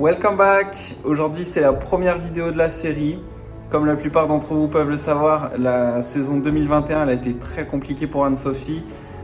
Welcome back! Aujourd'hui c'est la première vidéo de la série. Comme la plupart d'entre vous peuvent le savoir, la saison 2021 elle a été très compliquée pour Anne-Sophie.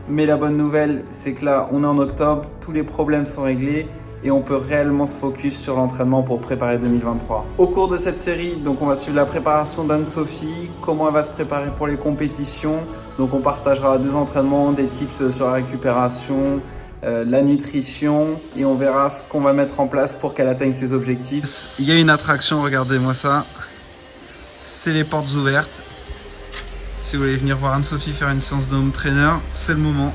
Mais la bonne nouvelle c'est que là on est en octobre, tous les problèmes sont réglés et on peut réellement se focus sur l'entraînement pour préparer 2023. Au cours de cette série, donc on va suivre la préparation d'Anne-Sophie, comment elle va se préparer pour les compétitions. Donc on partagera des entraînements, des tips sur la récupération, la nutrition et on verra ce qu'on va mettre en place pour qu'elle atteigne ses objectifs. Il y a une attraction, regardez-moi ça. C'est les portes ouvertes. Si vous voulez venir voir Anne-Sophie faire une séance de home trainer, c'est le moment.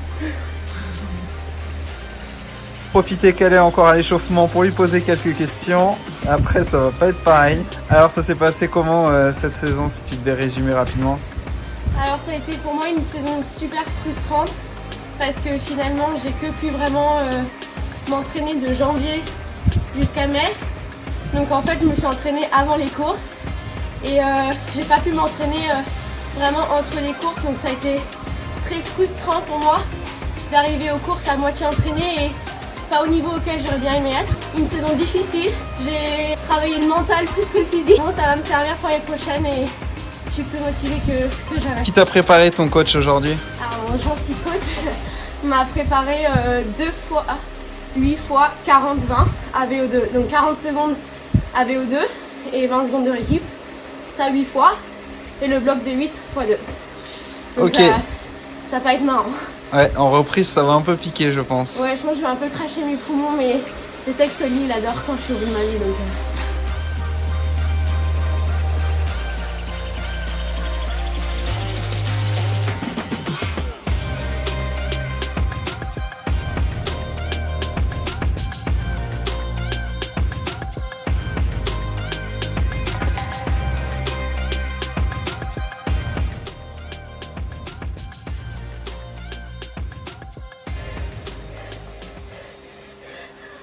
Profitez qu'elle est encore à l'échauffement pour lui poser quelques questions. Après, ça va pas être pareil. Alors, ça s'est passé comment cette saison, si tu devais résumer rapidement? Alors, ça a été pour moi une saison super frustrante parce que finalement, j'ai que pu vraiment m'entraîner de janvier jusqu'à mai. Donc, en fait, je me suis entraînée avant les courses et j'ai pas pu m'entraîner vraiment entre les courses. Donc, ça a été très frustrant pour moi d'arriver aux courses à moitié entraînée et pas au niveau auquel j'aurais bien aimé être. Une saison difficile, j'ai travaillé le mental plus que le physique. Bon, ça va me servir pour les prochaines et je suis plus motivée que jamais. Qui t'a préparé ton coach aujourd'hui? Alors, mon gentil coach m'a préparé 8 fois 40-20 à VO2. Donc 40 secondes à VO2 et 20 secondes de récup. Ça 8 fois et le bloc de 8 x 2. Donc, ok. Ça va pas être marrant. Ouais, en reprise, ça va un peu piquer, je pense. Ouais, je pense que je vais un peu cracher mes poumons, mais je sais que Soli, il adore quand je suis au bout de ma vie, donc...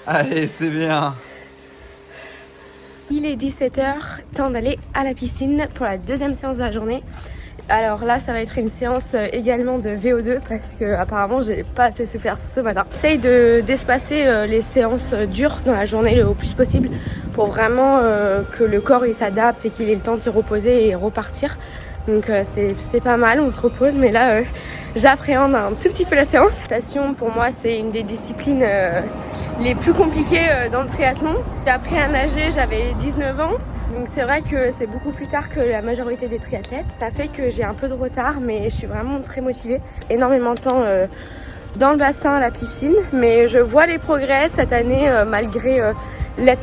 Allez, c'est bien. Il est 17h, temps d'aller à la piscine pour la deuxième séance de la journée. Alors là, ça va être une séance également de VO2 parce que apparemment j'ai pas assez souffert ce matin. J'essaye d'espacer les séances dures dans la journée au plus possible pour vraiment que le corps il s'adapte et qu'il ait le temps de se reposer et repartir. Donc c'est pas mal, on se repose, mais là j'appréhende un tout petit peu la séance. La natation pour moi c'est une des disciplines les plus compliquées dans le triathlon. J'ai appris à nager, j'avais 19 ans. Donc c'est vrai que c'est beaucoup plus tard que la majorité des triathlètes. Ça fait que j'ai un peu de retard, mais je suis vraiment très motivée. Énormément de temps dans le bassin, à la piscine. Mais je vois les progrès cette année, malgré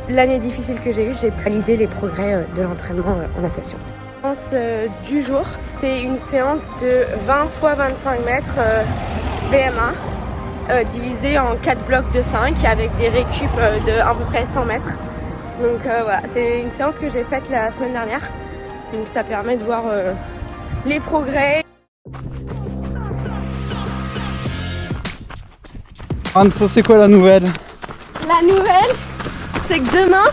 l'année difficile que j'ai eue. J'ai validé les progrès de l'entraînement en natation. La séance du jour, c'est une séance de 20 x 25 mètres BMA, divisée en 4 blocs de 5 avec des récup de à peu près 100 mètres. Donc voilà, c'est une séance que j'ai faite la semaine dernière. Donc ça permet de voir les progrès. Anne, ça c'est quoi la nouvelle? La nouvelle, c'est que demain,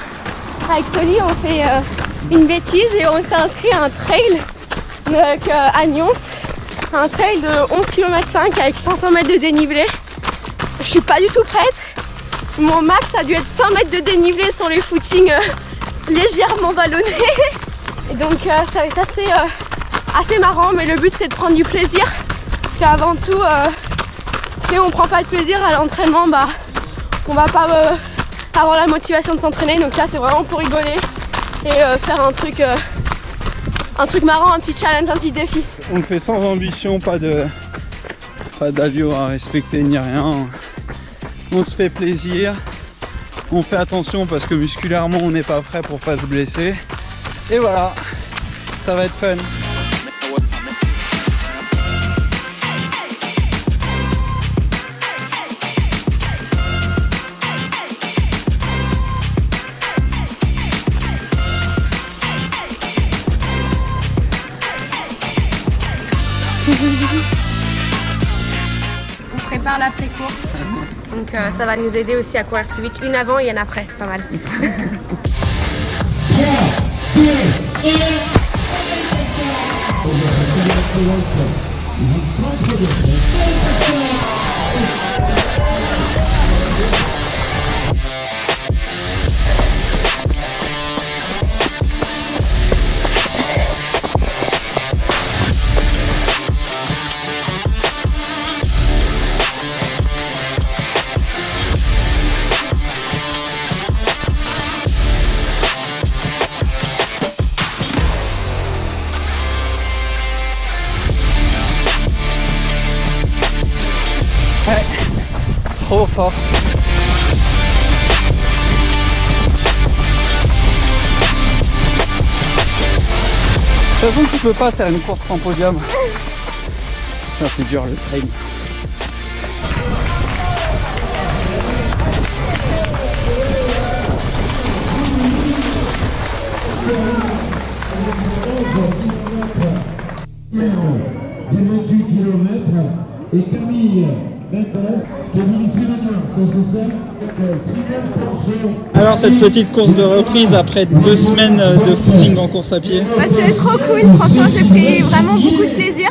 avec Soli, on fait une bêtise et on s'est inscrit à un trail à Nyons. Un trail de 11 km 5 avec 500 mètres de dénivelé. Je suis pas du tout prête. Mon max a dû être 100 mètres de dénivelé sur les footings légèrement vallonnés. Et donc ça va être assez marrant, mais le but c'est de prendre du plaisir. Parce qu'avant tout, si on prend pas de plaisir à l'entraînement, bah on va pas avoir la motivation de s'entraîner. Donc là c'est vraiment pour rigoler et faire un truc marrant, un petit challenge, un petit défi. On le fait sans ambition, pas d'avion à respecter ni rien. On se fait plaisir, on fait attention parce que musculairement on n'est pas prêt pour pas se blesser. Et voilà, ça va être fun. On prépare l'après-course. Donc ça va nous aider aussi à courir plus vite. Une avant et une après, c'est pas mal. trop fort. De toute façon, tu peux pas faire une course sans podium. C'est dur le trail. Des 28 km et Camille qui est ici maintenant, c'est ça. Alors cette petite course de reprise après 2 semaines de footing en course à pied. C'était trop cool, franchement j'ai pris vraiment beaucoup de plaisir.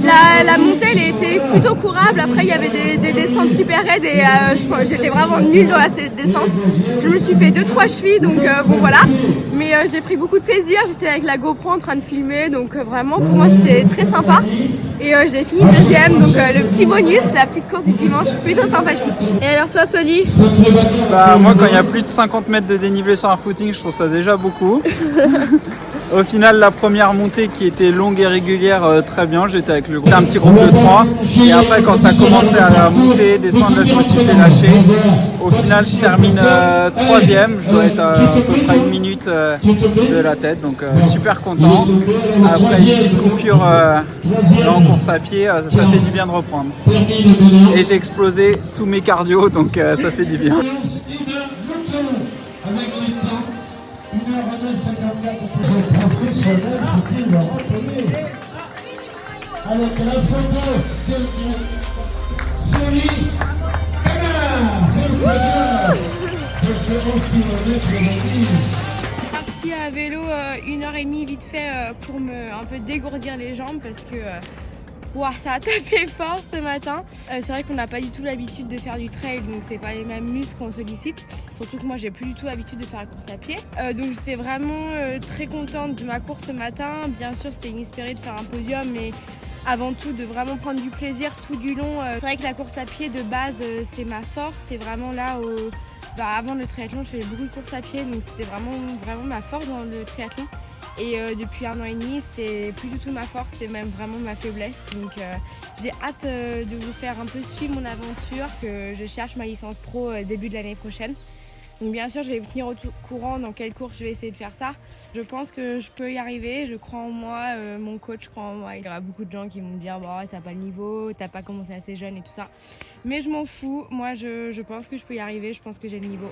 La montée elle était plutôt courable, après il y avait des descentes super raides et j'étais vraiment nulle dans la descente. Je me suis fait 2-3 chevilles donc bon voilà. Mais j'ai pris beaucoup de plaisir, j'étais avec la GoPro en train de filmer donc vraiment pour moi c'était très sympa. Et j'ai fini deuxième donc le petit bonus, la petite course du dimanche plutôt sympathique. Et alors toi Soli? Bah moi quand il y a plus de 50 mètres de dénivelé sur un footing je trouve ça déjà beaucoup. Au final la première montée qui était longue et régulière très bien, j'étais avec le groupe, un petit groupe de 3 et après quand ça commençait à monter, descendre, là je me suis fait lâcher. Au final je termine 3ème, je dois être à peu près 1 minute de la tête donc super content. Après une petite coupure en course à pied, ça fait du bien de reprendre. Et j'ai explosé tous mes cardio donc ça fait du bien. Avec les temps, 1h09,54 professionnel, faut-il le rappeler. Avec la photo de Soli, c'est le podium de ce 11 km de Parti à vélo 1h30 vite fait pour me un peu dégourdir les jambes parce que wow, ça a tapé fort ce matin. C'est vrai qu'on n'a pas du tout l'habitude de faire du trail, donc c'est pas les mêmes muscles qu'on sollicite. Surtout que moi j'ai plus du tout l'habitude de faire la course à pied. Donc j'étais vraiment très contente de ma course ce matin. Bien sûr c'était inespéré de faire un podium, mais avant tout de vraiment prendre du plaisir tout du long. C'est vrai que la course à pied de base c'est ma force, c'est vraiment là où avant le triathlon je faisais beaucoup de courses à pied, donc c'était vraiment ma force dans le triathlon. Et depuis 1 an et demi, c'était plus du tout ma force, c'était même vraiment ma faiblesse. Donc j'ai hâte de vous faire un peu suivre mon aventure, que je cherche ma licence pro début de l'année prochaine. Donc bien sûr, je vais vous tenir au courant dans quelle course je vais essayer de faire ça. Je pense que je peux y arriver, je crois en moi, mon coach croit en moi. Il y aura beaucoup de gens qui vont me dire bah, t'as pas le niveau, t'as pas commencé assez jeune et tout ça. Mais je m'en fous, moi je pense que je peux y arriver, je pense que j'ai le niveau.